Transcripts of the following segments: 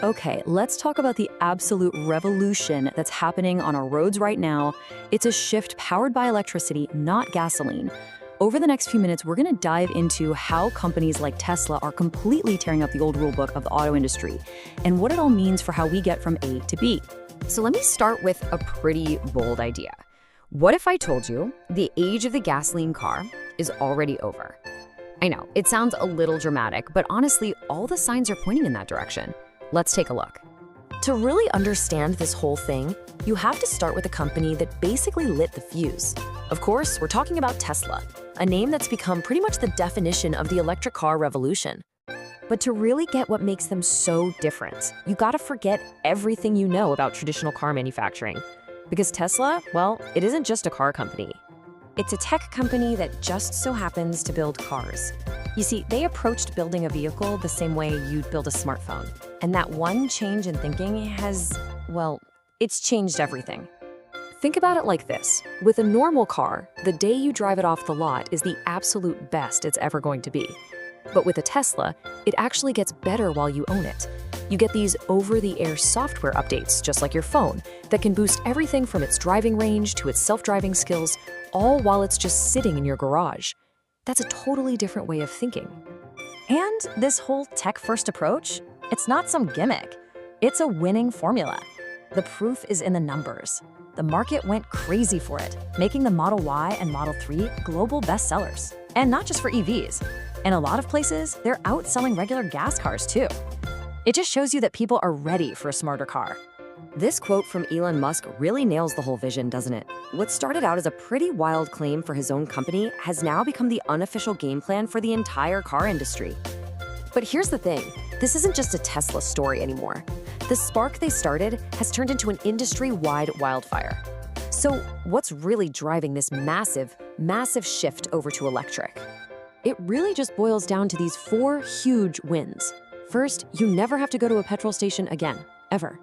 Okay, let's talk about the absolute revolution that's happening on our roads right now. It's a shift powered by electricity, not gasoline. Over the next few minutes, we're going to dive into how companies like Tesla are completely tearing up the old rulebook of the auto industry and what it all means for how we get from A to B. So let me start with a pretty bold idea. What if I told you the age of the gasoline car is already over? I know, it sounds a little dramatic, but honestly, all the signs are pointing in that direction. Let's take a look. To really understand this whole thing, you have to start with a company that basically lit the fuse. Of course, we're talking about Tesla, a name that's become pretty much the definition of the electric car revolution. But to really get what makes them so different, you gotta forget everything you know about traditional car manufacturing. Because Tesla, well, it isn't just a car company. It's a tech company that just so happens to build cars. You see, they approached building a vehicle the same way you'd build a smartphone. And that one change in thinking has, well, it's changed everything. Think about it like this. With a normal car, the day you drive it off the lot is the absolute best it's ever going to be. But with a Tesla, it actually gets better while you own it. You get these over-the-air software updates, just like your phone, that can boost everything from its driving range to its self-driving skills, all while it's just sitting in your garage. That's a totally different way of thinking. And this whole tech-first approach, it's not some gimmick. It's a winning formula. The proof is in the numbers. The market went crazy for it, making the Model Y and Model 3 global bestsellers. And not just for EVs. In a lot of places, they're outselling regular gas cars too. It just shows you that people are ready for a smarter car. This quote from Elon Musk really nails the whole vision, doesn't it? What started out as a pretty wild claim for his own company has now become the unofficial game plan for the entire car industry. But here's the thing, this isn't just a Tesla story anymore. The spark they started has turned into an industry-wide wildfire. So what's really driving this massive shift over to electric? It really just boils down to these 4 huge wins. First, you never have to go to a petrol station again, ever.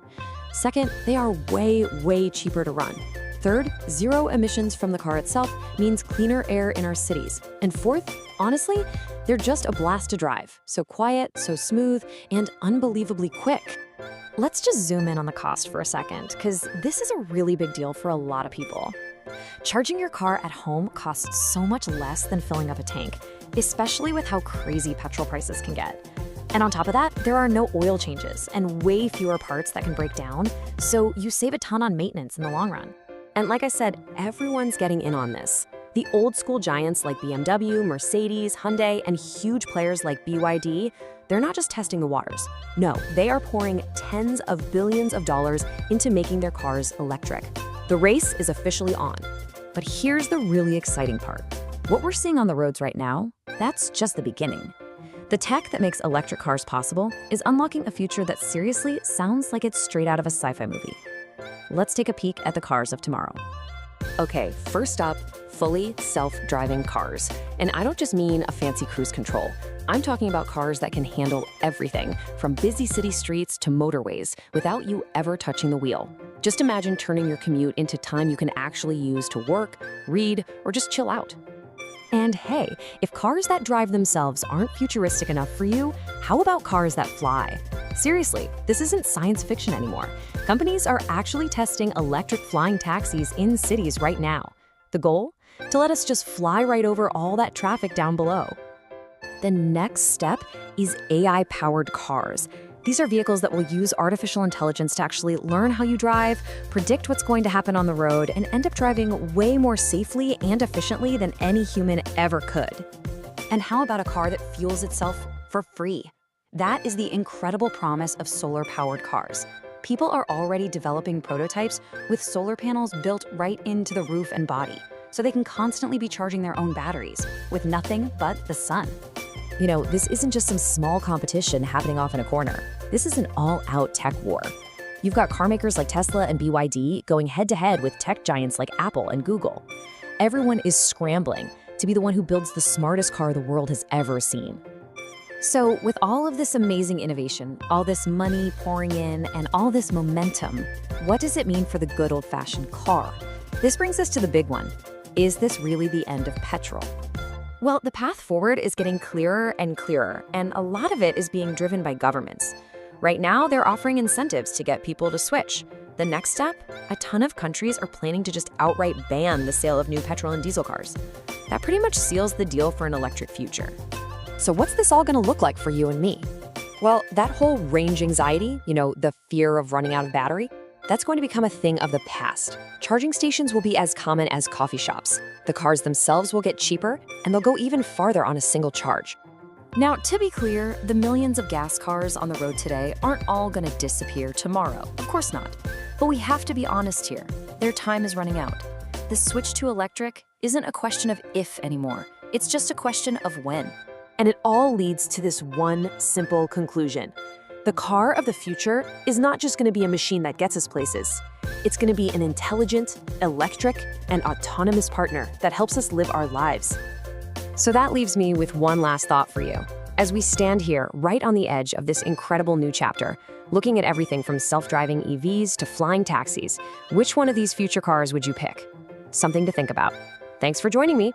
Second, they are way cheaper to run. Third, 0 emissions from the car itself means cleaner air in our cities. And fourth, honestly, they're just a blast to drive. So quiet, so smooth, and unbelievably quick. Let's just zoom in on the cost for a second, because this is a really big deal for a lot of people. Charging your car at home costs so much less than filling up a tank, especially with how crazy petrol prices can get. And on top of that, there are no oil changes and way fewer parts that can break down, so you save a ton on maintenance in the long run. And like I said, everyone's getting in on this. The old school giants like BMW, Mercedes, Hyundai, and huge players like BYD, they're not just testing the waters. No, they are pouring tens of billions of dollars into making their cars electric. The race is officially on. But here's the really exciting part. What we're seeing on the roads right now, that's just the beginning. The tech that makes electric cars possible is unlocking a future that seriously sounds like it's straight out of a sci-fi movie. Let's take a peek at the cars of tomorrow. Okay, first up, fully self-driving cars. And I don't just mean a fancy cruise control. I'm talking about cars that can handle everything, from busy city streets to motorways, without you ever touching the wheel. Just imagine turning your commute into time you can actually use to work, read, or just chill out. And hey, if cars that drive themselves aren't futuristic enough for you, how about cars that fly? Seriously, this isn't science fiction anymore. Companies are actually testing electric flying taxis in cities right now. The goal? To let us just fly right over all that traffic down below. The next step is AI-powered cars. These are vehicles that will use artificial intelligence to actually learn how you drive, predict what's going to happen on the road, and end up driving way more safely and efficiently than any human ever could. And how about a car that fuels itself for free? That is the incredible promise of solar-powered cars. People are already developing prototypes with solar panels built right into the roof and body, so they can constantly be charging their own batteries with nothing but the sun. You know, this isn't just some small competition happening off in a corner. This is an all-out tech war. You've got car makers like Tesla and BYD going head-to-head with tech giants like Apple and Google. Everyone is scrambling to be the one who builds the smartest car the world has ever seen. So with all of this amazing innovation, all this money pouring in, and all this momentum, what does it mean for the good old-fashioned car? This brings us to the big one. Is this really the end of petrol? Well, the path forward is getting clearer and clearer, and a lot of it is being driven by governments. Right now, they're offering incentives to get people to switch. The next step? A ton of countries are planning to just outright ban the sale of new petrol and diesel cars. That pretty much seals the deal for an electric future. So what's this all gonna look like for you and me? Well, that whole range anxiety, the fear of running out of battery, that's going to become a thing of the past. Charging stations will be as common as coffee shops. The cars themselves will get cheaper, and they'll go even farther on a single charge. Now, to be clear, the millions of gas cars on the road today aren't all gonna disappear tomorrow. Of course not. But we have to be honest here. Their time is running out. The switch to electric isn't a question of if anymore. It's just a question of when. And it all leads to this one simple conclusion. The car of the future is not just going to be a machine that gets us places. It's going to be an intelligent, electric, and autonomous partner that helps us live our lives. So that leaves me with one last thought for you. As we stand here, right on the edge of this incredible new chapter, looking at everything from self-driving EVs to flying taxis, which one of these future cars would you pick? Something to think about. Thanks for joining me.